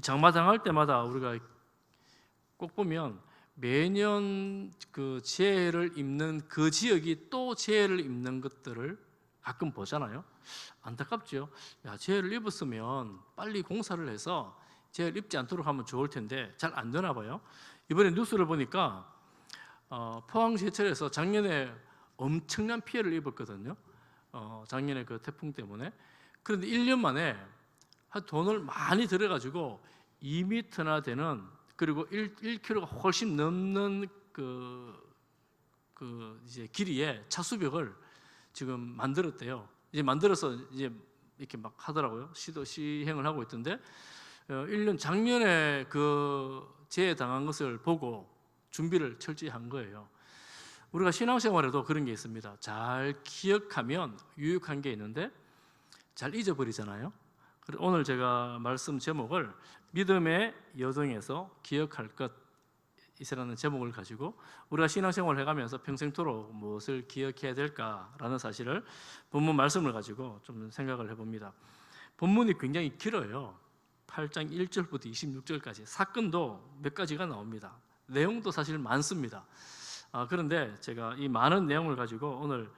장마당할 때마다 우리가 꼭 보면 매년 그 재해를 입는 그 지역이 또 재해를 입는 것들을 가끔 보잖아요. 안타깝죠. 야, 재해를 입었으면 빨리 공사를 해서 재해를 입지 않도록 하면 좋을 텐데 잘 안 되나 봐요. 이번에 뉴스를 보니까 포항제철에서 작년에 엄청난 피해를 입었거든요. 작년에 그 태풍 때문에. 그런데 1년 만에 돈을 많이 들여가지고 2m나 되는, 그리고 1km가 훨씬 넘는 이제 길이의 차수벽을 지금 만들었대요. 이제 만들어서 이제 이렇게 막 하더라고요. 시행을 하고 있던데, 1년 작년에 그 재해 당한 것을 보고 준비를 철저히 한 거예요. 우리가 신앙생활에도 그런 게 있습니다. 잘 기억하면 유익한 게 있는데 잘 잊어버리잖아요. 오늘 제가 말씀 제목을 믿음의 여정에서 기억할 것이라는 제목을 가지고 우리가 신앙생활을 해가면서 평생토록 무엇을 기억해야 될까라는 사실을 본문 말씀을 가지고 좀 생각을 해봅니다. 본문이 굉장히 길어요. 8장 1절부터 26절까지 사건도 몇 가지가 나옵니다. 내용도 사실 많습니다. 그런데 제가 이 많은 내용을 가지고 오늘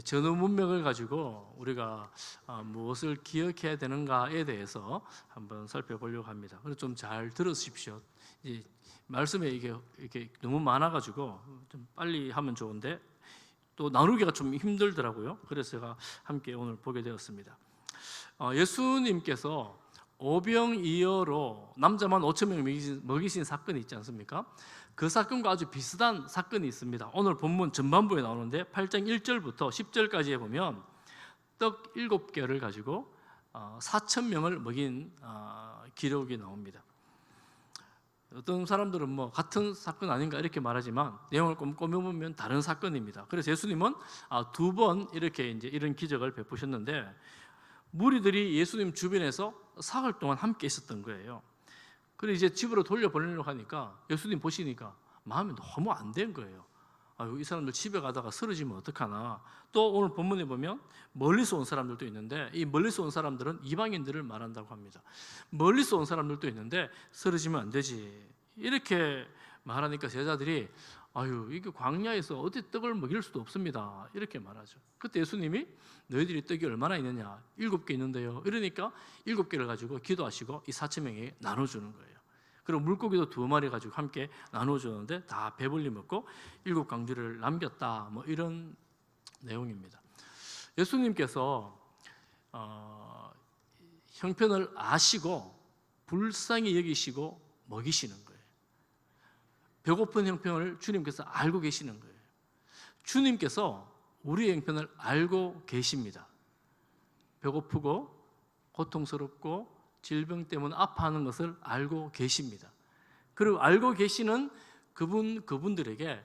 전후 문맥을 가지고 우리가 무엇을 기억해야 되는가에 대해서 한번 살펴보려고 합니다. 그래서 좀 잘 들으십시오. 말씀에 이게 너무 많아가지고 좀 빨리 하면 좋은데 또 나누기가 좀 힘들더라고요. 그래서 제가 함께 오늘 보게 되었습니다. 예수님께서 오병이어로 남자만 5,000명 먹이신 사건이 있지 않습니까? 그 사건과 아주 비슷한 사건이 있습니다. 오늘 본문 전반부에 나오는데 8장 1절부터 10절까지에 보면 떡 7개를 가지고 4,000명을 먹인 기록이 나옵니다. 어떤 사람들은 뭐 같은 사건 아닌가 이렇게 말하지만 내용을 꼼꼼히 보면 다른 사건입니다. 그래서 예수님은 2번 이렇게 이제 이런 기적을 베푸셨는데 무리들이 예수님 주변에서 사흘 동안 함께 있었던 거예요. 그리고 이제 집으로 돌려보내려고 하니까 예수님 보시니까 마음이 너무 안 된 거예요. 이 사람들 집에 가다가 쓰러지면 어떡하나. 또 오늘 본문에 보면 멀리서 온 사람들도 있는데 이 멀리서 온 사람들은 이방인들을 말한다고 합니다. 멀리서 온 사람들도 있는데 쓰러지면 안 되지 이렇게 말하니까 제자들이 이게 광야에서 어디 떡을 먹일 수도 없습니다 이렇게 말하죠. 그때 예수님이 너희들이 떡이 얼마나 있느냐 7개 있는데요 이러니까 7개를 가지고 기도하시고 이 4,000명에 나눠주는 거예요. 그리고 물고기도 2마리 가지고 함께 나눠주는데 다 배불리 먹고 7광주를 남겼다 뭐 이런 내용입니다. 예수님께서 형편을 아시고 불쌍히 여기시고 먹이시는 거예요. 배고픈 형편을 주님께서 알고 계시는 거예요. 주님께서 우리의 형편을 알고 계십니다. 배고프고 고통스럽고 질병 때문에 아파하는 것을 알고 계십니다. 그리고 알고 계시는 그분들에게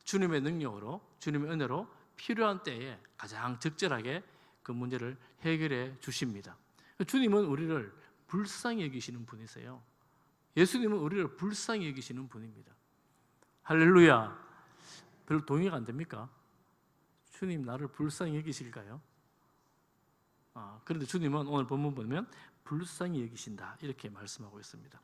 주님의 능력으로 주님의 은혜로 필요한 때에 가장 적절하게 그 문제를 해결해 주십니다. 주님은 우리를 불쌍히 여기시는 분이세요. 예수님은 우리를 불쌍히 여기시는 분입니다. 할렐루야. 별로 동의가 안 됩니까? 주님 나를 불쌍히 여기실까요? 그런데 주님은 오늘 본문 보면 불쌍히 여기신다 이렇게 말씀하고 있습니다.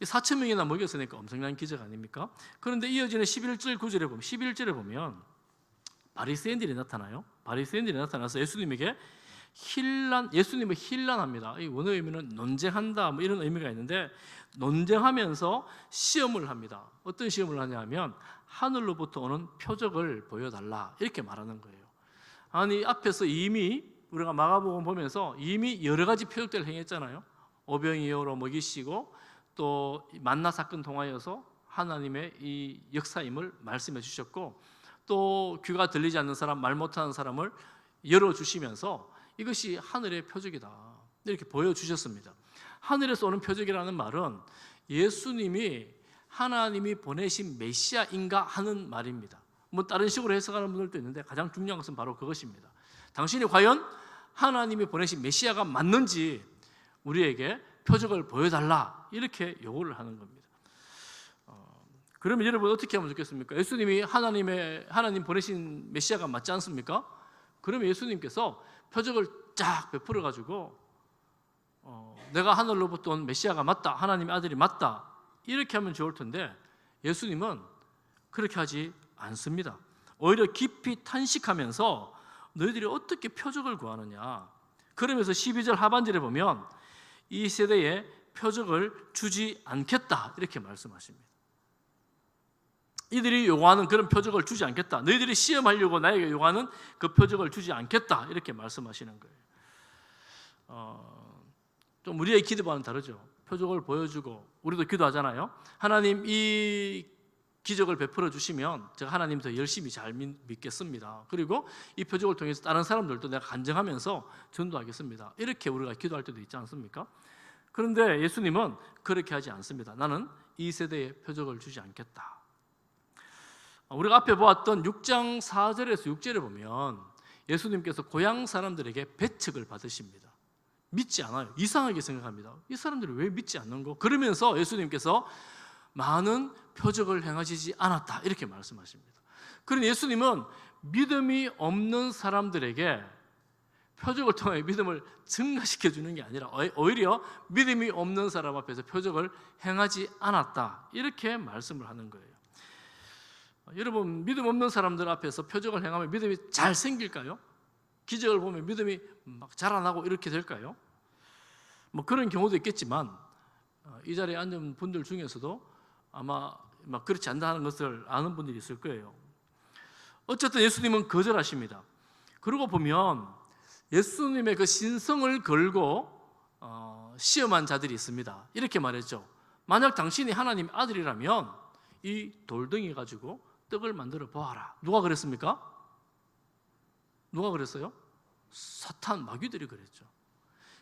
4,000명이나 먹였으니까 엄청난 기적 아닙니까? 그런데 이어지는 11절 9절에 보면 11절에 보면 바리새인들이 나타나요. 바리새인들이 나타나서 예수님을 힐난합니다. 이 원어 의미는 논쟁한다 뭐 이런 의미가 있는데 논쟁하면서 시험을 합니다. 어떤 시험을 하냐면 하늘로부터 오는 표적을 보여달라 이렇게 말하는 거예요. 아니 앞에서 이미 우리가 마가복음 보면서 이미 여러 가지 표적들을 행했잖아요. 오병이어로 먹이시고 또 만나 사건 통하여서 하나님의 이 역사임을 말씀해 주셨고 또 귀가 들리지 않는 사람, 말 못하는 사람을 열어주시면서 이것이 하늘의 표적이다 이렇게 보여주셨습니다. 하늘에서 오는 표적이라는 말은 예수님이 하나님이 보내신 메시아인가 하는 말입니다. 뭐 다른 식으로 해석하는 분들도 있는데 가장 중요한 것은 바로 그것입니다. 당신이 과연 하나님이 보내신 메시아가 맞는지 우리에게 표적을 보여달라 이렇게 요구를 하는 겁니다. 그러면 여러분 어떻게 하면 좋겠습니까? 예수님이 하나님 보내신 메시아가 맞지 않습니까? 그러면 예수님께서 표적을 쫙 베풀어 가지고 내가 하늘로부터 온 메시아가 맞다, 하나님의 아들이 맞다, 이렇게 하면 좋을 텐데 예수님은 그렇게 하지 않습니다. 오히려 깊이 탄식하면서 너희들이 어떻게 표적을 구하느냐, 그러면서 12절 하반절에 보면 이 세대에 표적을 주지 않겠다 이렇게 말씀하십니다. 이들이 요구하는 그런 표적을 주지 않겠다, 너희들이 시험하려고 나에게 요구하는 그 표적을 주지 않겠다 이렇게 말씀하시는 거예요. 좀 우리의 기도와는 다르죠. 표적을 보여주고 우리도 기도하잖아요. 하나님 이 기적을 베풀어 주시면 제가 하나님 더 열심히 잘 믿겠습니다. 그리고 이 표적을 통해서 다른 사람들도 내가 간증하면서 전도하겠습니다. 이렇게 우리가 기도할 때도 있지 않습니까? 그런데 예수님은 그렇게 하지 않습니다. 나는 이 세대에 표적을 주지 않겠다. 우리가 앞에 보았던 6장 4절에서 6절에 보면 예수님께서 고향 사람들에게 배척을 받으십니다. 믿지 않아요. 이상하게 생각합니다. 이 사람들이 왜 믿지 않는 거? 그러면서 예수님께서 많은 표적을 행하시지 않았다 이렇게 말씀하십니다. 그런데 예수님은 믿음이 없는 사람들에게 표적을 통해 믿음을 증가시켜 주는 게 아니라 오히려 믿음이 없는 사람 앞에서 표적을 행하지 않았다 이렇게 말씀을 하는 거예요. 여러분, 믿음 없는 사람들 앞에서 표적을 행하면 믿음이 잘 생길까요? 기적을 보면 믿음이 막 자라나고 이렇게 될까요? 뭐 그런 경우도 있겠지만 이 자리에 앉은 분들 중에서도 아마 막 그렇지 않다는 것을 아는 분들이 있을 거예요. 어쨌든 예수님은 거절하십니다. 그러고 보면 예수님의 그 신성을 걸고 시험한 자들이 있습니다. 이렇게 말했죠. 만약 당신이 하나님의 아들이라면 이 돌덩이 가지고 떡을 만들어 보아라. 누가 그랬습니까? 누가 그랬어요? 사탄, 마귀들이 그랬죠.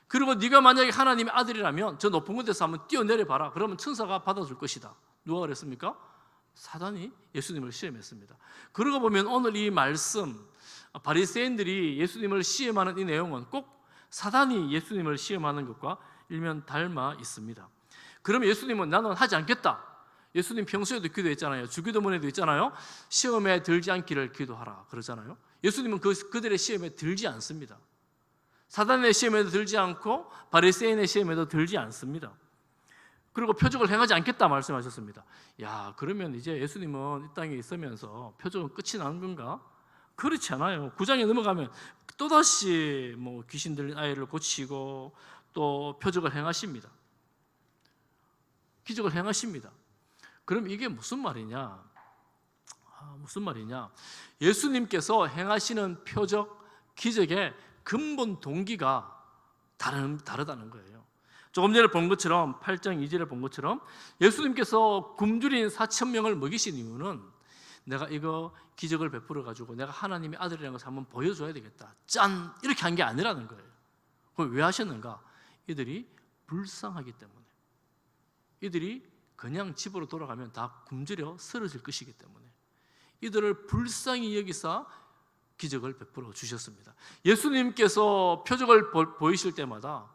그리고 네가 만약에 하나님의 아들이라면 저 높은 곳에서 한번 뛰어내려 봐라. 그러면 천사가 받아줄 것이다. 누가 그랬습니까? 사단이 예수님을 시험했습니다. 그러고 보면 오늘 이 말씀, 바리새인들이 예수님을 시험하는 이 내용은 꼭 사단이 예수님을 시험하는 것과 일면 닮아 있습니다. 그러면 예수님은 나는 하지 않겠다. 예수님 평소에도 기도했잖아요. 주기도문에도 있잖아요. 시험에 들지 않기를 기도하라 그러잖아요. 예수님은 그들의 시험에 들지 않습니다. 사단의 시험에도 들지 않고 바리새인의 시험에도 들지 않습니다. 그리고 표적을 행하지 않겠다 말씀하셨습니다. 야, 그러면 이제 예수님은 이 땅에 있으면서 표적은 끝이 나는 건가? 그렇지 않아요. 9장에 넘어가면 또다시 뭐 귀신 들린 아이를 고치고 또 표적을 행하십니다. 기적을 행하십니다. 그럼 이게 무슨 말이냐? 무슨 말이냐? 예수님께서 행하시는 표적, 기적의 근본 동기가 다르다는 거예요. 조금 전에 본 것처럼 8장 2절에 본 것처럼 예수님께서 굶주린 4,000명을 먹이신 이유는 내가 이거 기적을 베풀어 가지고 내가 하나님의 아들이라는 것을 한번 보여줘야 되겠다. 짠! 이렇게 한 게 아니라는 거예요. 그럼 왜 하셨는가? 이들이 불쌍하기 때문에. 이들이 그냥 집으로 돌아가면 다 굶주려 쓰러질 것이기 때문에 이들을 불쌍히 여기사 기적을 베풀어 주셨습니다. 예수님께서 표적을 보이실 때마다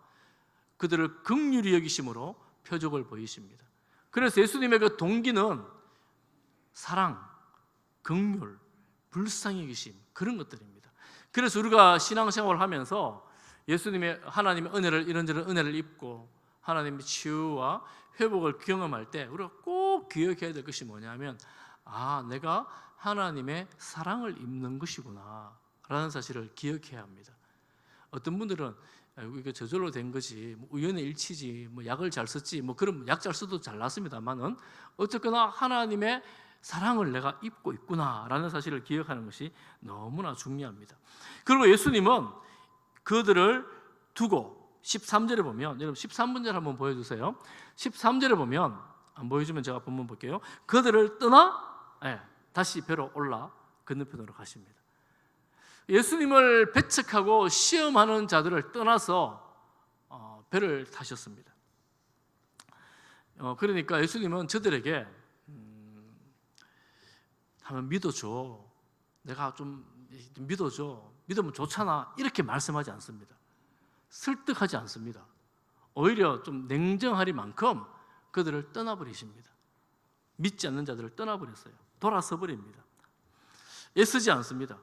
그들을 긍휼히 여기심으로 표적을 보이십니다. 그래서 예수님의 그 동기는 사랑, 긍휼, 불쌍히 여기심, 그런 것들입니다. 그래서 우리가 신앙생활을 하면서 예수님의 하나님의 은혜를, 이런저런 은혜를 입고 하나님의 치유와 회복을 경험할 때 우리가 꼭 기억해야 될 것이 뭐냐면 내가 하나님의 사랑을 입는 것이구나 라는 사실을 기억해야 합니다. 어떤 분들은 이게 저절로 된 거지, 우연의 일치지, 약을 잘 썼지, 그럼 약 잘 써도 잘 낫습니다만은 어쨌거나 하나님의 사랑을 내가 입고 있구나라는 사실을 기억하는 것이 너무나 중요합니다. 그리고 예수님은 그들을 두고 13절에 보면, 여러분 13문절 한번 보여주세요. 13절에 보면, 안 보여주면 제가 본문 볼게요. 그들을 떠나 다시 배로 올라 건너편으로 가십니다. 예수님을 배척하고 시험하는 자들을 떠나서 배를 타셨습니다. 그러니까 예수님은 저들에게 한번 믿어줘, 내가 좀 믿어줘, 믿으면 좋잖아, 이렇게 말씀하지 않습니다. 설득하지 않습니다. 오히려 좀 냉정하리만큼 그들을 떠나버리십니다. 믿지 않는 자들을 떠나버렸어요. 돌아서 버립니다. 애쓰지 않습니다.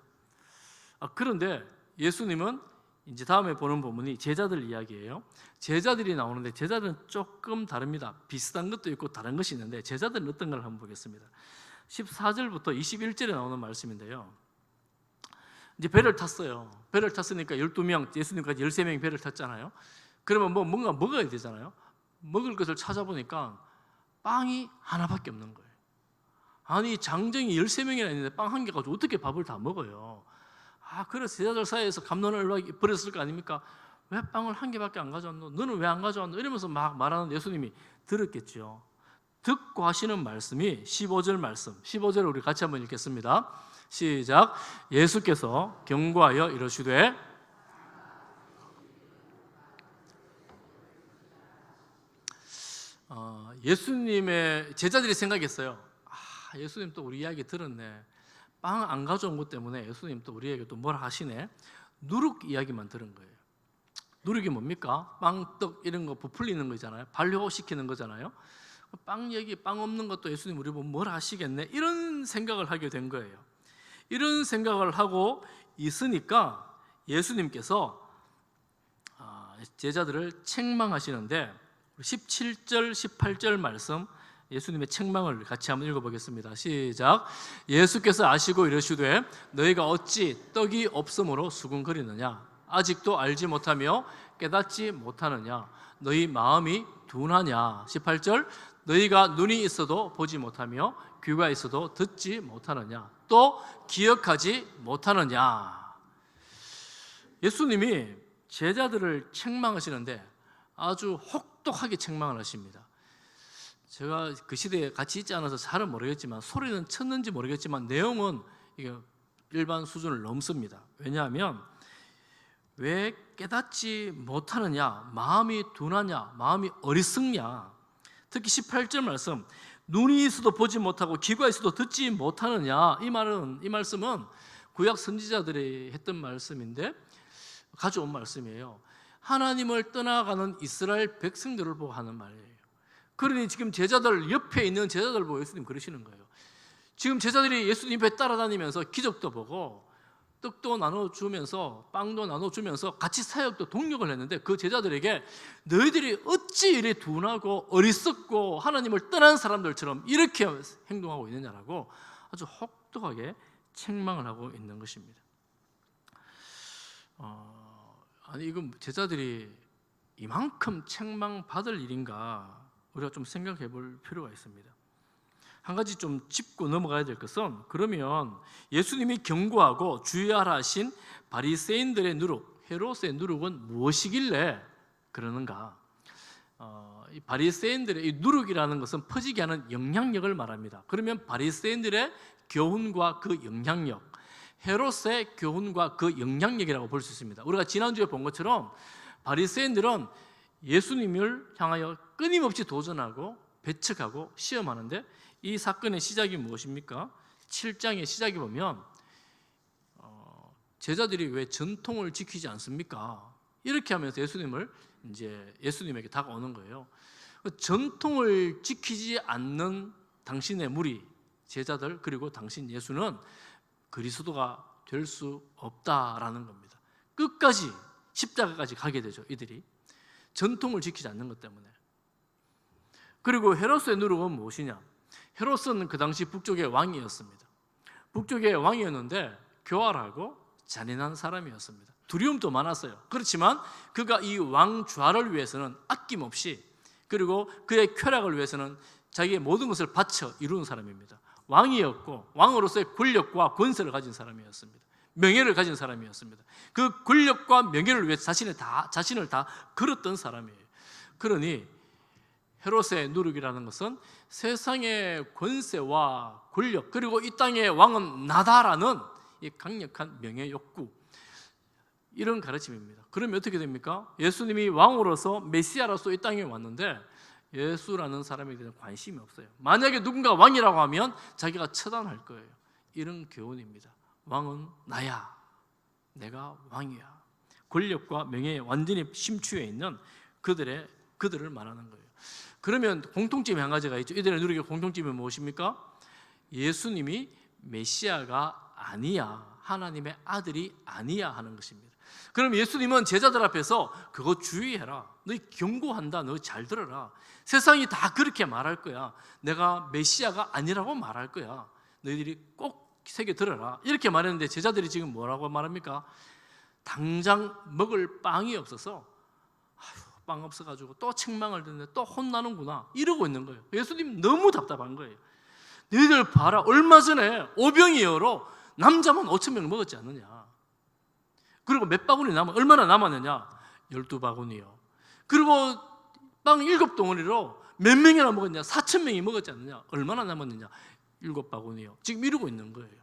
그런데 예수님은 이제 다음에 보는 본문이 제자들 이야기예요. 제자들이 나오는데 제자들은 조금 다릅니다. 비슷한 것도 있고 다른 것이 있는데 제자들은 어떤 걸 한번 보겠습니다. 14절부터 21절에 나오는 말씀인데요. 이제 배를 탔어요. 배를 탔으니까 12명, 예수님까지 13명이 배를 탔잖아요. 그러면 뭔가 먹어야 되잖아요. 먹을 것을 찾아보니까 빵이 하나밖에 없는 거예요. 아니 장정이 13명이나 있는데 빵 한 개 가지고 어떻게 밥을 다 먹어요? 그래서 제자들 사이에서 갑론을 벌였을 거 아닙니까? 왜 빵을 한 개밖에 안 가져왔노? 너는 왜 안 가져왔노? 이러면서 막 말하는 예수님이 들었겠죠. 듣고 하시는 말씀이 15절 말씀, 15절을 우리 같이 한번 읽겠습니다. 시작. 예수께서 경고하여 이르시되 예수님의 제자들이 생각했어요. 예수님 또 우리 이야기 들었네. 빵 안 가져온 것 때문에 예수님 또 우리에게 또 뭐라 하시네. 누룩 이야기만 들은 거예요. 누룩이 뭡니까? 빵, 떡 이런 거 부풀리는 거 있잖아요. 발효시키는 거잖아요. 빵 얘기, 빵 없는 것도 예수님 우리 보면 뭘 하시겠네. 이런 생각을 하게 된 거예요. 이런 생각을 하고 있으니까 예수님께서 제자들을 책망하시는데 17절, 18절 말씀 예수님의 책망을 같이 한번 읽어보겠습니다. 시작. 예수께서 아시고 이르시되 너희가 어찌 떡이 없으므로 수군거리느냐? 아직도 알지 못하며 깨닫지 못하느냐? 너희 마음이 둔하냐? 18절. 너희가 눈이 있어도 보지 못하며 귀가 있어도 듣지 못하느냐? 또 기억하지 못하느냐? 예수님이 제자들을 책망하시는데 아주 혹독하게 책망을 하십니다. 제가 그 시대에 같이 있지 않아서 잘은 모르겠지만 소리는 쳤는지 모르겠지만 내용은 이게 일반 수준을 넘습니다. 왜냐하면 왜 깨닫지 못하느냐, 마음이 둔하냐, 마음이 어리석냐. 특히 18절 말씀, 눈이 있어도 보지 못하고 귀가 있어도 듣지 못하느냐. 이 말씀은 구약 선지자들이 했던 말씀인데 가져온 말씀이에요. 하나님을 떠나가는 이스라엘 백성들을 보고 하는 말이에요. 그러니 지금 제자들 옆에 있는 제자들 보고 예수님 그러시는 거예요. 지금 제자들이 예수님 배 따라다니면서 기적도 보고 떡도 나눠주면서 빵도 나눠주면서 같이 사역도 동력을 했는데 그 제자들에게 너희들이 어찌 이리 둔하고 어리석고 하나님을 떠난 사람들처럼 이렇게 행동하고 있느냐라고 아주 혹독하게 책망을 하고 있는 것입니다. 아니 이건 제자들이 이만큼 책망받을 일인가 우리가 좀 생각해 볼 필요가 있습니다. 한 가지 좀 짚고 넘어가야 될 것은 그러면 예수님이 경고하고 주의하라 하신 바리새인들의 누룩, 헤롯의 누룩은 무엇이길래 그러는가? 이 바리새인들의 이 누룩이라는 것은 퍼지게 하는 영향력을 말합니다. 그러면 바리새인들의 교훈과 그 영향력, 헤롯의 교훈과 그 영향력이라고 볼 수 있습니다. 우리가 지난주에 본 것처럼 바리새인들은 예수님을 향하여 끊임없이 도전하고 배척하고 시험하는데 이 사건의 시작이 무엇입니까? 7장의 시작에 보면 제자들이 왜 전통을 지키지 않습니까? 이렇게 하면서 예수님에게 다가오는 거예요. 전통을 지키지 않는 당신의 무리, 제자들 그리고 당신 예수는 그리스도가 될 수 없다라는 겁니다. 끝까지 십자가까지 가게 되죠. 이들이 전통을 지키지 않는 것 때문에. 그리고 헤롯의 누룩은 무엇이냐? 헤롯은 그 당시 북쪽의 왕이었습니다. 북쪽의 왕이었는데 교활하고 잔인한 사람이었습니다. 두려움도 많았어요. 그렇지만 그가 이 왕 좌를 위해서는 아낌없이 그리고 그의 쾌락을 위해서는 자기의 모든 것을 바쳐 이루는 사람입니다. 왕이었고 왕으로서의 권력과 권세를 가진 사람이었습니다. 명예를 가진 사람이었습니다. 그 권력과 명예를 위해 자신을 다 걸었던 사람이에요. 그러니 헤롯의 누룩이라는 것은 세상의 권세와 권력 그리고 이 땅의 왕은 나다라는 이 강력한 명예 욕구, 이런 가르침입니다. 그러면 어떻게 됩니까? 예수님이 왕으로서 메시아로서 이 땅에 왔는데 예수라는 사람에 대한 관심이 없어요. 만약에 누군가 왕이라고 하면 자기가 처단할 거예요. 이런 교훈입니다. 왕은 나야, 내가 왕이야. 권력과 명예에 완전히 심취해 있는 그들을 말하는 거예요. 그러면 공통점이 한 가지가 있죠. 이들의 누룩의 공통점이 무엇입니까? 예수님이 메시아가 아니야 하나님의 아들이 아니야 하는 것입니다. 그럼 예수님은 제자들 앞에서 그거 주의해라. 너희 경고한다. 너 잘 들어라. 세상이 다 그렇게 말할 거야. 내가 메시아가 아니라고 말할 거야. 너희들이 꼭 새겨 들어라. 이렇게 말했는데 제자들이 지금 뭐라고 말합니까? 당장 먹을 빵이 없어서 빵 없어가지고 또 책망을 듣는데 또 혼나는구나 이러고 있는 거예요. 예수님 너무 답답한 거예요. 너희들 봐라. 얼마 전에 오병이어로 남자만 5,000명 먹었지 않느냐. 그리고 몇 바구니 얼마나 남았느냐? 12바구니요. 그리고 빵 7덩어리로 몇 명이나 먹었냐? 4,000명이 먹었지 않느냐? 얼마나 남았느냐? 7바구니요. 지금 이러고 있는 거예요.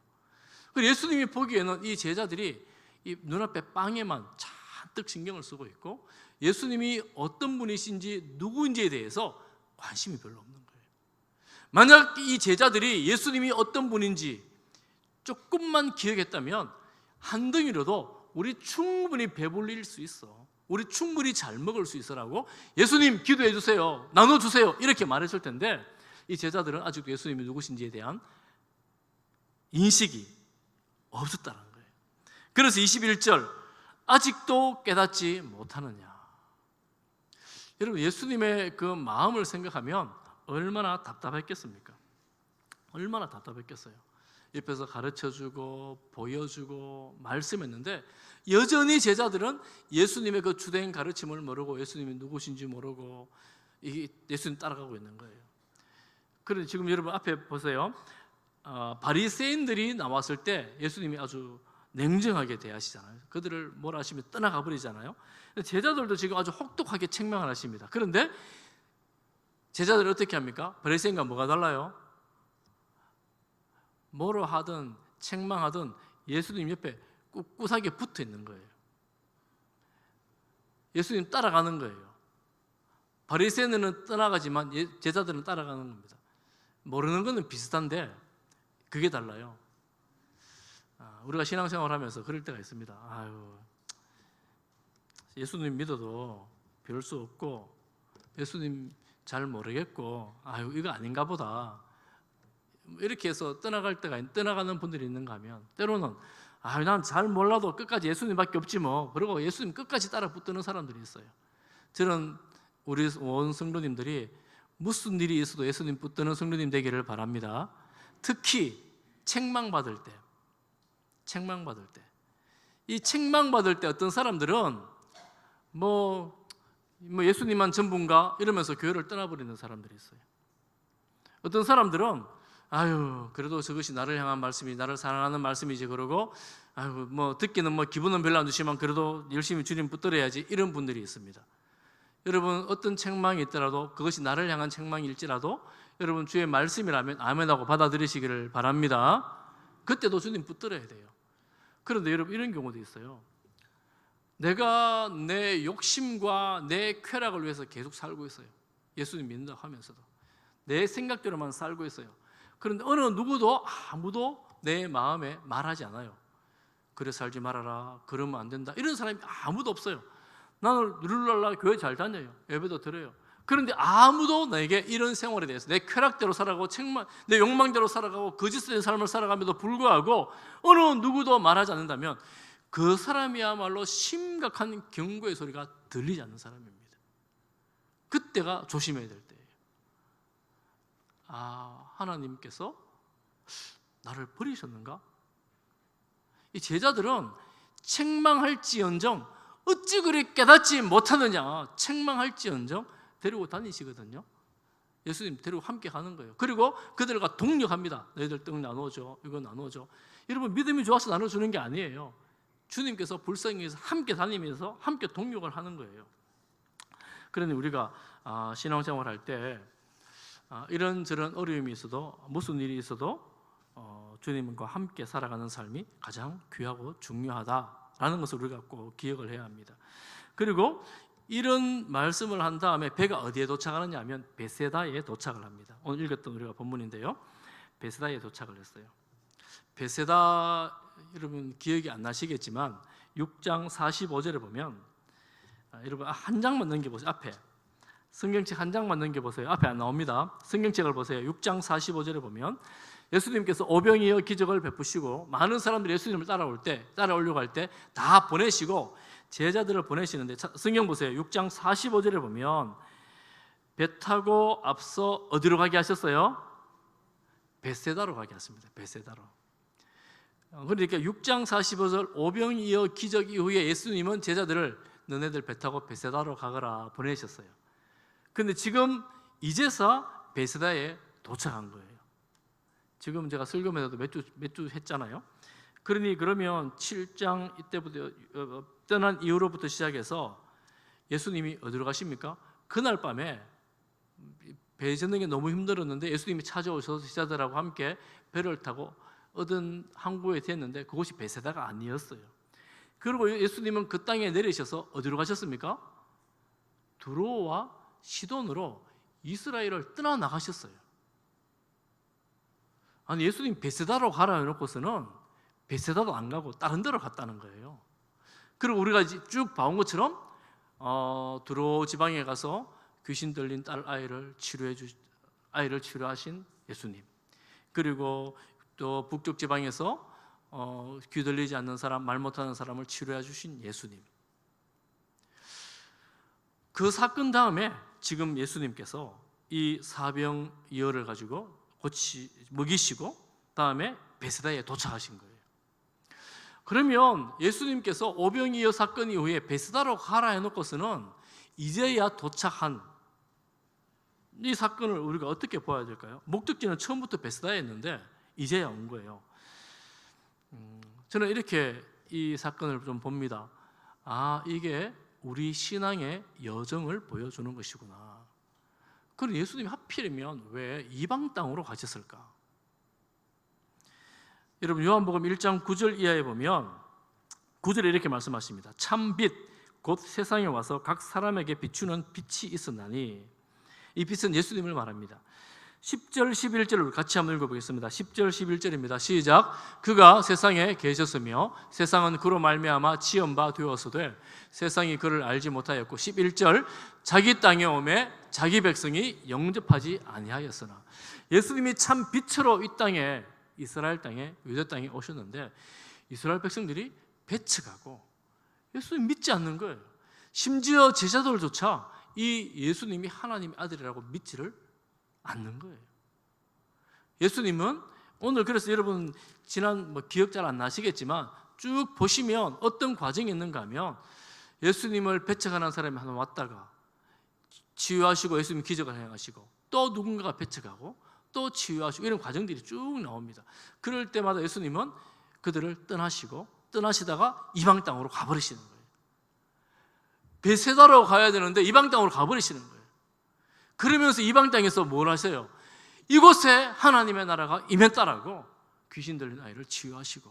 그리고 예수님이 보기에는 이 제자들이 이 눈앞에 빵에만 잔뜩 신경을 쓰고 있고 예수님이 어떤 분이신지 누구인지에 대해서 관심이 별로 없는 거예요. 만약 이 제자들이 예수님이 어떤 분인지 조금만 기억했다면 한 덩이라도 우리 충분히 배불릴 수 있어. 우리 충분히 잘 먹을 수 있어라고 예수님 기도해 주세요. 나눠주세요. 이렇게 말했을 텐데 이 제자들은 아직도 예수님이 누구신지에 대한 인식이 없었다는 거예요. 그래서 21절 아직도 깨닫지 못하느냐. 여러분 예수님의 그 마음을 생각하면 얼마나 답답했겠습니까? 얼마나 답답했겠어요. 옆에서 가르쳐주고 보여주고 말씀했는데 여전히 제자들은 예수님의 그 주된 가르침을 모르고 예수님이 누구신지 모르고 예수님 따라가고 있는 거예요. 그런데 지금 여러분 앞에 보세요. 바리새인들이 나왔을 때 예수님이 아주 냉정하게 대하시잖아요. 그들을 뭐라 하시면 떠나가 버리잖아요. 제자들도 지금 아주 혹독하게 책망을 하십니다. 그런데 제자들이 어떻게 합니까? 바리새인과 뭐가 달라요? 뭐로 하든 책망하든 예수님 옆에 꿋꿋하게 붙어 있는 거예요. 예수님 따라가는 거예요. 바리새인은 떠나가지만 제자들은 따라가는 겁니다. 모르는 거는 비슷한데 그게 달라요. 우리가 신앙생활하면서 그럴 때가 있습니다. 예수님 믿어도 별 수 없고 예수님 잘 모르겠고 이거 아닌가 보다 이렇게 해서 떠나가는 분들이 있는가 하면 때로는 난 잘 몰라도 끝까지 예수님밖에 없지 뭐 그리고 예수님 끝까지 따라 붙드는 사람들이 있어요. 저는 우리 온 성도님들이 무슨 일이 있어도 예수님 붙드는 성도님 되기를 바랍니다. 특히 책망받을 때 이 책망받을 때 어떤 사람들은 뭐 예수님만 전부인가 이러면서 교회를 떠나버리는 사람들이 있어요. 어떤 사람들은 그래도 저것이 나를 향한 말씀이 나를 사랑하는 말씀이지 그러고 뭐 듣기는 뭐 기분은 별로 안 좋지만 그래도 열심히 주님 붙들어야지 이런 분들이 있습니다. 여러분 어떤 책망이 있더라도 그것이 나를 향한 책망일지라도 여러분 주의 말씀이라면 아멘하고 받아들이시기를 바랍니다. 그때도 주님 붙들어야 돼요. 그런데 여러분 이런 경우도 있어요. 내가 내 욕심과 내 쾌락을 위해서 계속 살고 있어요. 예수님 믿는다고 하면서도 내 생각대로만 살고 있어요. 그런데 어느 누구도 아무도 내 마음에 말하지 않아요. 그래 살지 말아라. 그러면 안 된다. 이런 사람이 아무도 없어요. 나는 룰랄라 교회 잘 다녀요. 예배도 드려요. 그런데 아무도 나에게 이런 생활에 대해서 내 쾌락대로 살아가고 내 욕망대로 살아가고 거짓된 삶을 살아감에도 불구하고 어느 누구도 말하지 않는다면 그 사람이야말로 심각한 경고의 소리가 들리지 않는 사람입니다. 그때가 조심해야 될 때예요. 하나님께서 나를 버리셨는가? 이 제자들은 책망할지언정 어찌 그리 깨닫지 못하느냐 책망할지언정 데리고 다니시거든요. 예수님 데리고 함께 가는 거예요. 그리고 그들과 동력합니다. 너희들 떡 나눠줘. 이거 나눠줘. 여러분 믿음이 좋아서 나눠주는 게 아니에요. 주님께서 불쌍히 함께 다니면서 함께 동력을 하는 거예요. 그런데 우리가 신앙생활 할 때 이런저런 어려움이 있어도 무슨 일이 있어도 주님과 함께 살아가는 삶이 가장 귀하고 중요하다라는 것을 우리가 꼭 기억을 해야 합니다. 그리고 이런 말씀을 한 다음에 배가 어디에 도착하느냐 하면 베세다에 도착을 합니다. 오늘 읽었던 우리가 본문인데요. 베세다에 도착을 했어요. 베세다 여러분 기억이 안 나시겠지만 6장 45절에 보면 여러분 한 장만 넘겨보세요. 앞에 성경책 한 장만 넘겨보세요. 앞에 안 나옵니다. 성경책을 보세요. 6장 45절에 보면 예수님께서 오병이어 기적을 베푸시고 많은 사람들이 예수님을 따라오려고 할 때 다 보내시고 제자들을 보내시는데, 성경 보세요. 6장 45절에 보면 배 타고 앞서 어디로 가게 하셨어요? 벳세다로 가게 하십니다. 벳세다로. 그러니까 6장 45절 오병이어 기적 이후에 예수님은 제자들을 너네들 배 타고 벳세다로 가거라 보내셨어요. 그런데 지금 이제서 벳세다에 도착한 거예요. 지금 제가 설교에서도 몇 주 했잖아요. 그러면 7장 이때부터 떠난 이후로부터 시작해서 예수님이 어디로 가십니까? 그날 밤에 배 젓는 게 너무 힘들었는데 예수님이 찾아오셔서 제자들하고 함께 배를 타고 얻은 항구에 됐는데 그곳이 벳세다가 아니었어요. 그리고 예수님은 그 땅에 내리셔서 어디로 가셨습니까? 두로와 시돈으로 이스라엘을 떠나나가셨어요. 아니, 예수님 벳세다로 가라 해놓고서는 벳세다도 안 가고 다른 데로 갔다는 거예요. 그리고 우리가 쭉 봐온 것처럼 두로 지방에 가서 귀신 들린 딸 아이를 치료하신 예수님, 그리고 또 북쪽 지방에서 귀 들리지 않는 사람, 말 못하는 사람을 치료해 주신 예수님. 그 사건 다음에 지금 예수님께서 이 사병이어를 가지고 먹이시고 다음에 벳세다에 도착하신 거예요. 그러면 예수님께서 오병이어 사건 이후에 벳세다로 가라 해놓고서는 이제야 도착한 이 사건을 우리가 어떻게 봐야 될까요? 목적지는 처음부터 벳세다였는데 이제야 온 거예요. 저는 이렇게 이 사건을 좀 봅니다. 아, 이게 우리 신앙의 여정을 보여주는 것이구나. 그럼 예수님이 하필이면 왜 이방 땅으로 가셨을까? 여러분, 요한복음 1장 9절 이하에 보면 9절에 이렇게 말씀하십니다. 참 빛, 곧 세상에 와서 각 사람에게 비추는 빛이 있었나니, 이 빛은 예수님을 말합니다. 10절 11절을 같이 한번 읽어보겠습니다. 10절 11절입니다. 시작. 그가 세상에 계셨으며 세상은 그로 말미암아 지은 바 되었으되 세상이 그를 알지 못하였고, 11절 자기 땅에 오매 자기 백성이 영접하지 아니하였으나. 예수님이 참 빛으로 이 땅에, 이스라엘 땅에, 유대 땅에 오셨는데 이스라엘 백성들이 배척하고 예수님 믿지 않는 거예요. 심지어 제자들조차 이 예수님이 하나님의 아들이라고 믿지를 않는 거예요. 예수님은 오늘, 그래서 여러분 지난 기억 잘 안 나시겠지만 쭉 보시면 어떤 과정이 있는가 하면 예수님을 배척하는 사람이 하나 왔다가 치유하시고 예수님 기적을 행하시고 또 누군가가 배척하고 또 치유하시고 이런 과정들이 쭉 나옵니다. 그럴 때마다 예수님은 그들을 떠나시다가 이방 땅으로 가버리시는 거예요. 벳세다로 가야 되는데 이방 땅으로 가버리시는 거예요. 그러면서 이방 땅에서 뭘 하세요? 이곳에 하나님의 나라가 임했다라고 귀신 들린 아이를 치유하시고,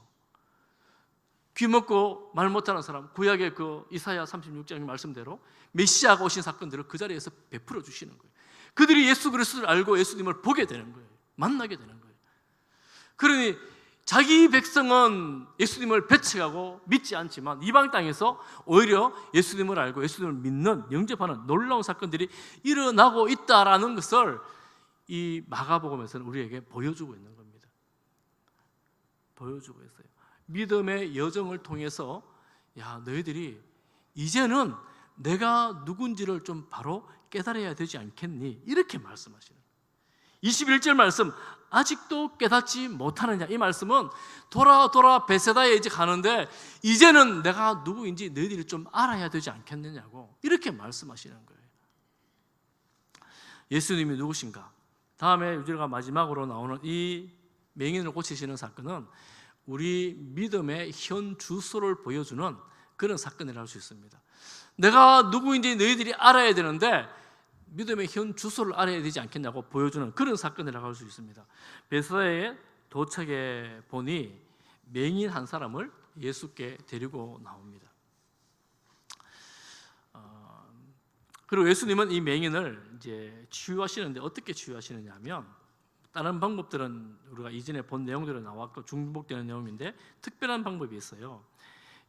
귀 먹고 말 못하는 사람, 구약의 그 이사야 36장의 말씀대로 메시아가 오신 사건들을 그 자리에서 베풀어 주시는 거예요. 그들이 예수 그리스도를 알고 예수님을 보게 되는 거예요. 만나게 되는 거예요. 그러니 자기 백성은 예수님을 배척하고 믿지 않지만 이방 땅에서 오히려 예수님을 알고 예수님을 믿는, 영접하는 놀라운 사건들이 일어나고 있다라는 것을 이 마가복음에서는 우리에게 보여주고 있는 겁니다. 보여주고 있어요. 믿음의 여정을 통해서 야, 너희들이 이제는 내가 누군지를 좀 바로 깨달아야 되지 않겠니? 이렇게 말씀하시는 거예요. 21절 말씀, 아직도 깨닫지 못하느냐? 이 말씀은 돌아 벳세다에 이제 가는데 이제는 내가 누구인지 너희들이 좀 알아야 되지 않겠느냐고 이렇게 말씀하시는 거예요. 예수님이 누구신가? 다음에 우리가 마지막으로 나오는 이 맹인을 고치시는 사건은 우리 믿음의 현 주소를 보여주는 그런 사건이라고 할 수 있습니다. 내가 누구인지 너희들이 알아야 되는데 믿음의 현 주소를 알아야 되지 않겠냐고 보여주는 그런 사건이라고 할 수 있습니다. 벳세다에 도착해 보니 맹인 한 사람을 예수께 데리고 나옵니다. 그리고 예수님은 이 맹인을 이제 치유하시는데 어떻게 치유하시느냐 하면, 다른 방법들은 우리가 이전에 본 내용들은 나왔고 중복되는 내용인데 특별한 방법이 있어요.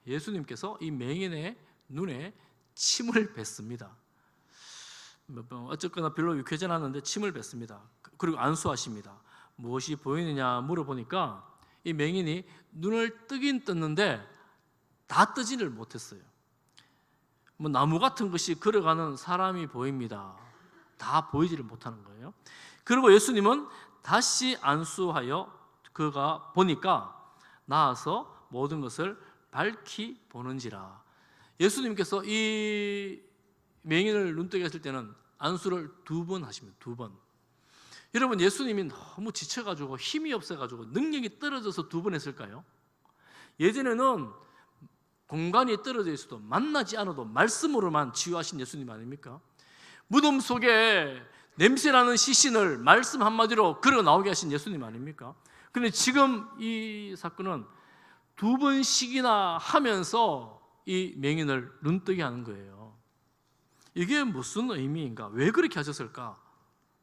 예수님께서 이 맹인의 눈에 침을 뱉습니다. 어쨌거나 별로 유쾌하지 않았는데 침을 뱉습니다. 그리고 안수하십니다. 무엇이 보이느냐 물어보니까 이 맹인이 눈을 뜨긴 떴는데 다 뜨지를 못했어요. 뭐 나무 같은 것이 걸어가는 사람이 보입니다. 다 보이지를 못하는 거예요. 그리고 예수님은 다시 안수하여 그가 보니까 나아서 모든 것을 밝히 보는지라. 예수님께서 이 맹인을 눈뜨게 했을 때는 안수를 2번 하십니다. 2번. 여러분, 예수님이 너무 지쳐가지고 힘이 없어가지고 능력이 떨어져서 2번 했을까요? 예전에는 공간이 떨어져 있어도 만나지 않아도 말씀으로만 치유하신 예수님 아닙니까? 무덤 속에 냄새나는 시신을 말씀 한마디로 걸어 나오게 하신 예수님 아닙니까? 그런데 지금 이 사건은 2번씩이나 하면서 이 맹인을 눈뜨게 하는 거예요. 이게 무슨 의미인가? 왜 그렇게 하셨을까?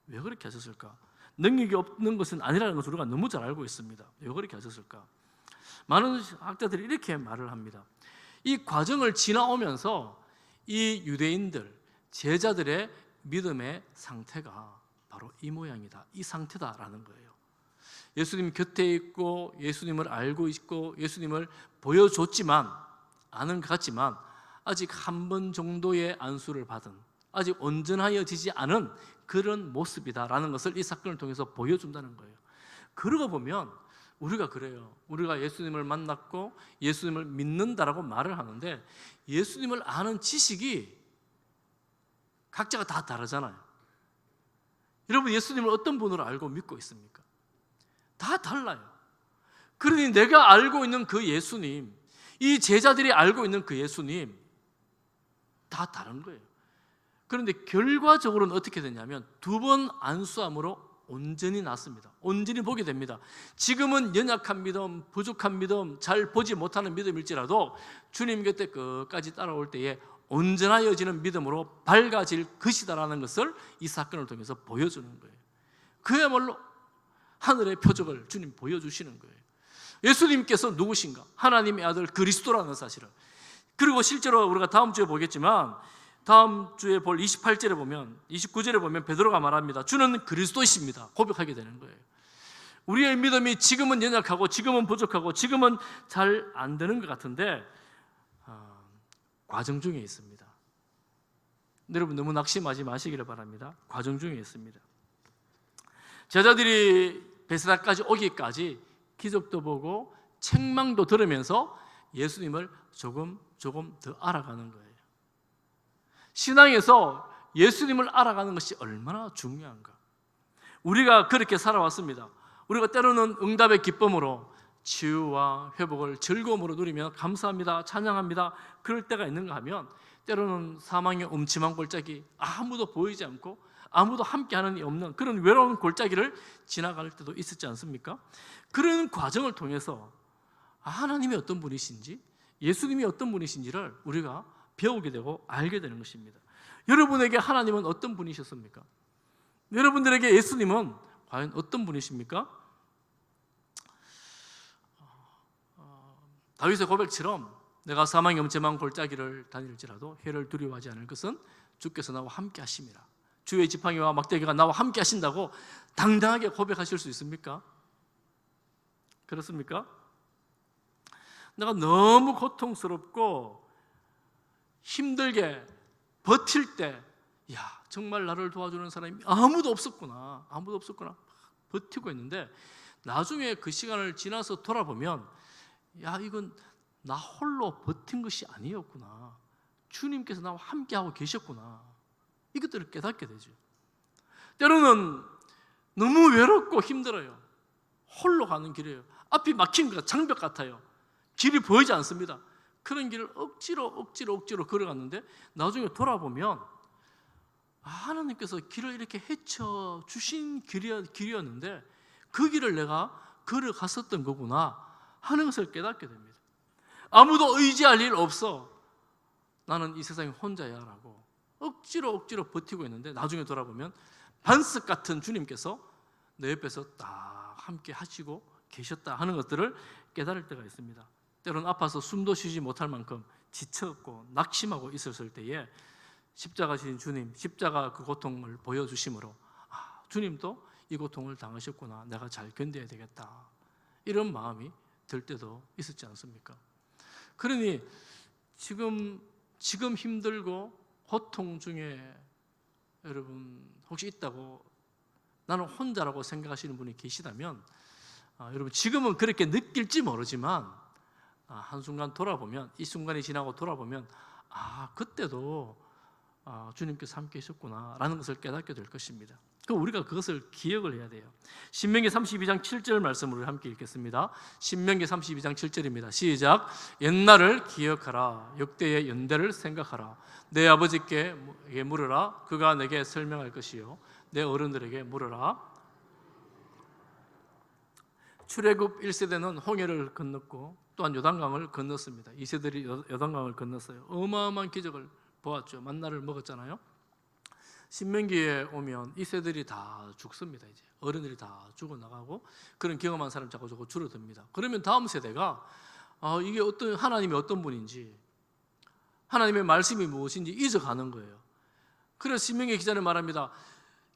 왜 그렇게 하셨을까? 능력이 없는 것은 아니라는 것을 우리가 너무 잘 알고 있습니다. 왜 그렇게 하셨을까? 많은 학자들이 이렇게 말을 합니다. 이 과정을 지나오면서 이 유대인들, 제자들의 믿음의 상태가 바로 이 모양이다, 이 상태다라는 거예요. 예수님 곁에 있고 예수님을 알고 있고 예수님을 보여줬지만, 아는 것 같지만 아직 한 번 정도의 안수를 받은, 아직 온전하여지지 않은 그런 모습이다라는 것을 이 사건을 통해서 보여준다는 거예요. 그러고 보면 우리가 그래요. 우리가 예수님을 만났고 예수님을 믿는다라고 말을 하는데 예수님을 아는 지식이 각자가 다 다르잖아요. 여러분, 예수님을 어떤 분으로 알고 믿고 있습니까? 다 달라요. 그러니 내가 알고 있는 그 예수님, 이 제자들이 알고 있는 그 예수님 다 다른 거예요. 그런데 결과적으로는 어떻게 되냐면 2번 안수함으로 온전히 낫습니다. 온전히 보게 됩니다. 지금은 연약한 믿음, 부족한 믿음, 잘 보지 못하는 믿음일지라도 주님 곁에 끝까지 따라올 때에 온전하여지는 믿음으로 밝아질 것이다라는 것을 이 사건을 통해서 보여주는 거예요. 그야말로 하늘의 표적을 주님 보여주시는 거예요. 예수님께서 누구신가? 하나님의 아들 그리스도라는 사실을. 그리고 실제로 우리가 다음 주에 보겠지만 다음 주에 볼 28절에 보면, 29절에 보면 베드로가 말합니다. 주는 그리스도이십니다. 고백하게 되는 거예요. 우리의 믿음이 지금은 연약하고 지금은 부족하고 지금은 잘 안 되는 것 같은데 과정 중에 있습니다. 여러분, 너무 낙심하지 마시기를 바랍니다. 과정 중에 있습니다. 제자들이 베세다까지 오기까지 기적도 보고 책망도 들으면서 예수님을 조금 더 알아가는 거예요. 신앙에서 예수님을 알아가는 것이 얼마나 중요한가. 우리가 그렇게 살아왔습니다. 우리가 때로는 응답의 기쁨으로 치유와 회복을 즐거움으로 누리며 감사합니다, 찬양합니다, 그럴 때가 있는가 하면 때로는 사망의 음침한 골짜기, 아무도 보이지 않고 아무도 함께하는 이 없는 그런 외로운 골짜기를 지나갈 때도 있었지 않습니까? 그런 과정을 통해서 하나님이 어떤 분이신지, 예수님이 어떤 분이신지를 우리가 배우게 되고 알게 되는 것입니다. 여러분에게 하나님은 어떤 분이셨습니까? 여러분들에게 예수님은 과연 어떤 분이십니까? 다윗의 고백처럼 내가 사망의 음침한 골짜기를 다닐지라도 해를 두려워하지 않을 것은 주께서 나와 함께 하심이라. 주의 지팡이와 막대기가 나와 함께 하신다고 당당하게 고백하실 수 있습니까? 그렇습니까? 내가 너무 고통스럽고 힘들게 버틸 때, 야, 정말 나를 도와주는 사람이 아무도 없었구나 버티고 있는데 나중에 그 시간을 지나서 돌아보면, 야, 이건 나 홀로 버틴 것이 아니었구나, 주님께서 나와 함께하고 계셨구나, 이것들을 깨닫게 되죠. 때로는 너무 외롭고 힘들어요. 홀로 가는 길이에요. 앞이 막힌 것, 장벽 같아요. 길이 보이지 않습니다. 그런 길을 억지로 걸어갔는데 나중에 돌아보면 하나님께서 길을 이렇게 헤쳐 주신 길이었는데 그 길을 내가 걸어갔었던 거구나 하는 것을 깨닫게 됩니다. 아무도 의지할 일 없어, 나는 이 세상에 혼자야 라고 억지로 버티고 있는데 나중에 돌아보면 반석 같은 주님께서 내 옆에서 딱 함께 하시고 계셨다 하는 것들을 깨달을 때가 있습니다. 때로는 아파서 숨도 쉬지 못할 만큼 지쳤고 낙심하고 있었을 때에 십자가 지신 주님, 십자가 그 고통을 보여주심으로 주님도 이 고통을 당하셨구나, 내가 잘 견뎌야 되겠다, 이런 마음이 들 때도 있었지 않습니까? 그러니 지금 힘들고 고통 중에 여러분 혹시 있다고, 나는 혼자라고 생각하시는 분이 계시다면 여러분 지금은 그렇게 느낄지 모르지만 한순간 돌아보면, 이 순간이 지나고 돌아보면 그때도 주님께서 함께 하셨구나 라는 것을 깨닫게 될 것입니다. 그럼 우리가 그것을 기억을 해야 돼요. 신명기 32장 7절 말씀을 함께 읽겠습니다. 신명기 32장 7절입니다. 시작. 옛날을 기억하라. 역대의 연대를 생각하라. 내 아버지께 물으라. 그가 내게 설명할 것이요 내 어른들에게 물으라. 출애굽 1세대는 홍해를 건넜고 또한 요단강을 건넜습니다. 2세들이 요단강을 건넜어요. 어마어마한 기적을 보았죠. 만나를 먹었잖아요. 신명기에 오면 이 세들이 다 죽습니다. 이제 어른들이 다 죽어나가고 그런 경험한 사람 자꾸 줄어듭니다. 그러면 다음 세대가 이게 하나님이 어떤 분인지, 하나님의 말씀이 무엇인지 잊어가는 거예요. 그래서 신명기 기자는 말합니다.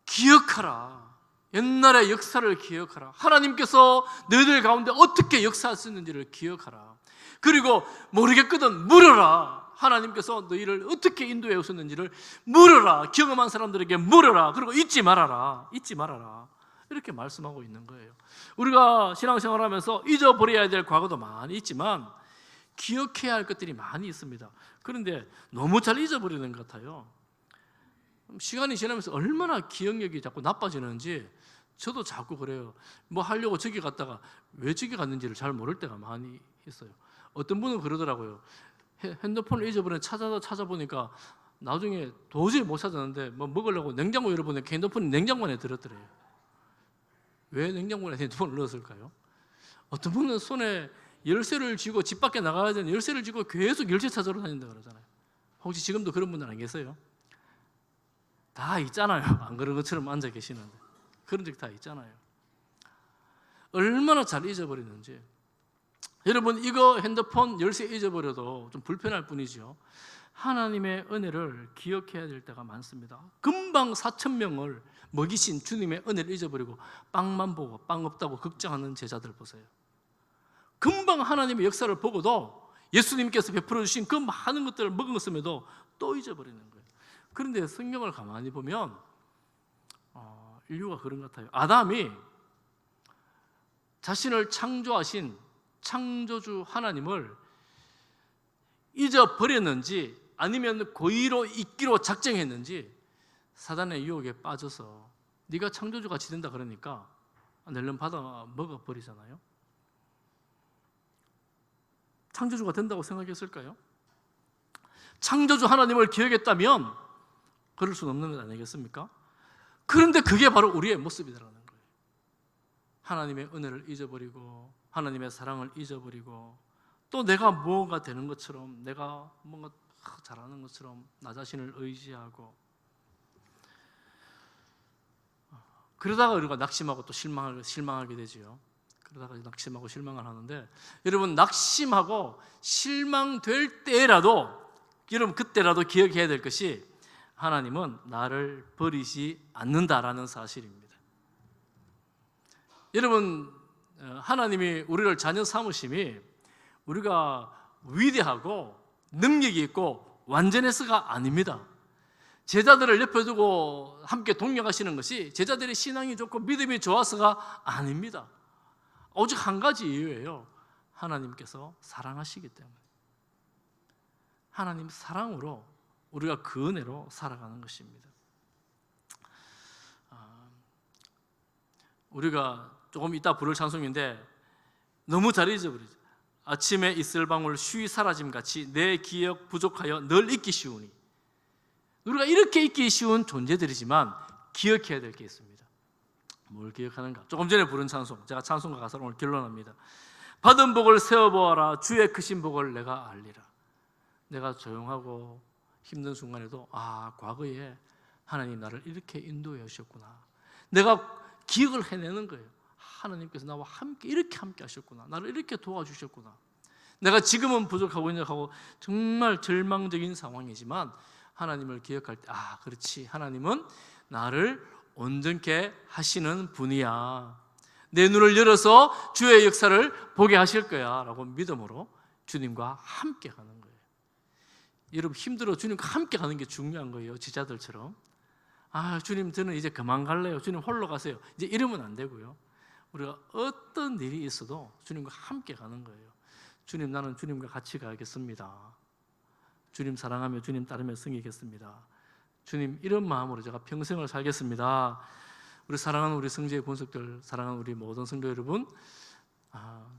기억하라. 옛날의 역사를 기억하라. 하나님께서 너희들 가운데 어떻게 역사하셨는지를 기억하라. 그리고 모르겠거든 물어라. 하나님께서 너희를 어떻게 인도해 오셨는지를 물어라. 경험한 사람들에게 물어라. 그리고 잊지 말아라. 이렇게 말씀하고 있는 거예요. 우리가 신앙생활하면서 잊어버려야 될 과거도 많이 있지만 기억해야 할 것들이 많이 있습니다. 그런데 너무 잘 잊어버리는 것 같아요. 시간이 지나면서 얼마나 기억력이 자꾸 나빠지는지 저도 자꾸 그래요. 뭐 하려고 저기 갔다가 왜 저기 갔는지를 잘 모를 때가 많이 있어요. 어떤 분은 그러더라고요. 핸드폰을 잊어버리는 찾아보니까 나중에 도저히 못 찾았는데 뭐 먹으려고 냉장고 열어보니까 핸드폰이 냉장고 안에 들었더래요. 왜 냉장고 안에 핸드폰을 넣었을까요? 어떤 분은 손에 열쇠를 쥐고 집 밖에 나가야 되는 열쇠를 쥐고 계속 열쇠 찾으러 다닌다 그러잖아요. 혹시 지금도 그런 분들 안 계세요? 다 있잖아요. 안 그런 것처럼 앉아 계시는데 그런 적 다 있잖아요. 얼마나 잘 잊어버리는지. 여러분 이거 핸드폰 열쇠 잊어버려도 좀 불편할 뿐이죠. 하나님의 은혜를 기억해야 될 때가 많습니다. 금방 4,000명을 먹이신 주님의 은혜를 잊어버리고 빵만 보고 빵 없다고 걱정하는 제자들 보세요. 금방 하나님의 역사를 보고도 예수님께서 베풀어 주신 그 많은 것들을 먹었음에도 또 잊어버리는 거예요. 그런데 성경을 가만히 보면 인류가 그런 것 같아요. 아담이 자신을 창조하신 창조주 하나님을 잊어버렸는지 아니면 고의로 잊기로 작정했는지 사단의 유혹에 빠져서 네가 창조주같이 된다 그러니까 낼름 받아 먹어버리잖아요. 창조주가 된다고 생각했을까요? 창조주 하나님을 기억했다면 그럴 수는 없는 것 아니겠습니까? 그런데 그게 바로 우리의 모습이라는 거예요. 하나님의 은혜를 잊어버리고 하나님의 사랑을 잊어버리고 또 내가 뭐가 되는 것처럼, 내가 뭔가 잘하는 것처럼 나 자신을 의지하고 그러다가 우리가 낙심하고 또 실망하게 되지요. 그러다가 낙심하고 실망을 하는데 여러분 낙심하고 실망될 때라도 여러분 그때라도 기억해야 될 것이 하나님은 나를 버리지 않는다라는 사실입니다. 여러분 하나님이 우리를 자녀 삼으심이 우리가 위대하고 능력이 있고 완전해서가 아닙니다. 제자들을 옆에 두고 함께 동역하시는 것이 제자들의 신앙이 좋고 믿음이 좋아서가 아닙니다. 오직 한 가지 이유예요. 하나님께서 사랑하시기 때문에. 하나님 사랑으로 우리가 그 은혜로 살아가는 것입니다. 우리가 조금 이따 부를 찬송인데 너무 잘 잊어버리죠. 아침에 이슬방울 쉬이 사라짐같이 내 기억 부족하여 늘 잊기 쉬우니. 우리가 이렇게 잊기 쉬운 존재들이지만 기억해야 될 게 있습니다. 뭘 기억하는가? 조금 전에 부른 찬송, 제가 찬송가 가사를 오늘 결론합니다. 받은 복을 세어보아라. 주의 크신 복을 내가 알리라. 내가 조용하고 힘든 순간에도 과거에 하나님 나를 이렇게 인도해 주셨구나. 내가 기억을 해내는 거예요. 하나님께서 나와 함께 이렇게 함께 하셨구나. 나를 이렇게 도와주셨구나. 내가 지금은 부족하고 인정하고 정말 절망적인 상황이지만 하나님을 기억할 때 그렇지. 하나님은 나를 온전케 하시는 분이야. 내 눈을 열어서 주의 역사를 보게 하실 거야 라고 믿음으로 주님과 함께 가는 거예요. 여러분, 힘들어 주님과 함께 가는 게 중요한 거예요. 제자들처럼 주님 저는 이제 그만 갈래요, 주님 홀로 가세요, 이제 이러면 안 되고요. 우리가 어떤 일이 있어도 주님과 함께 가는 거예요. 주님, 나는 주님과 같이 가겠습니다. 주님 사랑하며 주님 따르며 섬기겠습니다. 주님, 이런 마음으로 제가 평생을 살겠습니다. 우리 사랑하는 우리 성지의 본속들, 사랑하는 우리 모든 성도 여러분,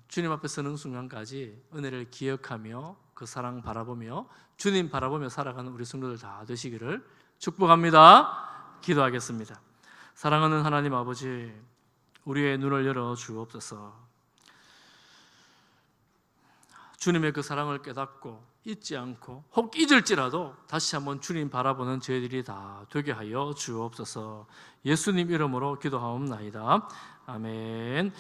주님 앞에 서는 순간까지 은혜를 기억하며 그 사랑 바라보며 주님 바라보며 살아가는 우리 성도들 다 되시기를 축복합니다. 기도하겠습니다. 사랑하는 하나님 아버지, 우리의 눈을 열어 주옵소서. 주님의 그 사랑을 깨닫고 잊지 않고 혹 잊을지라도 다시 한번 주님 바라보는 저희들이 다 되게 하여 주옵소서. 예수님 이름으로 기도하옵나이다. 아멘.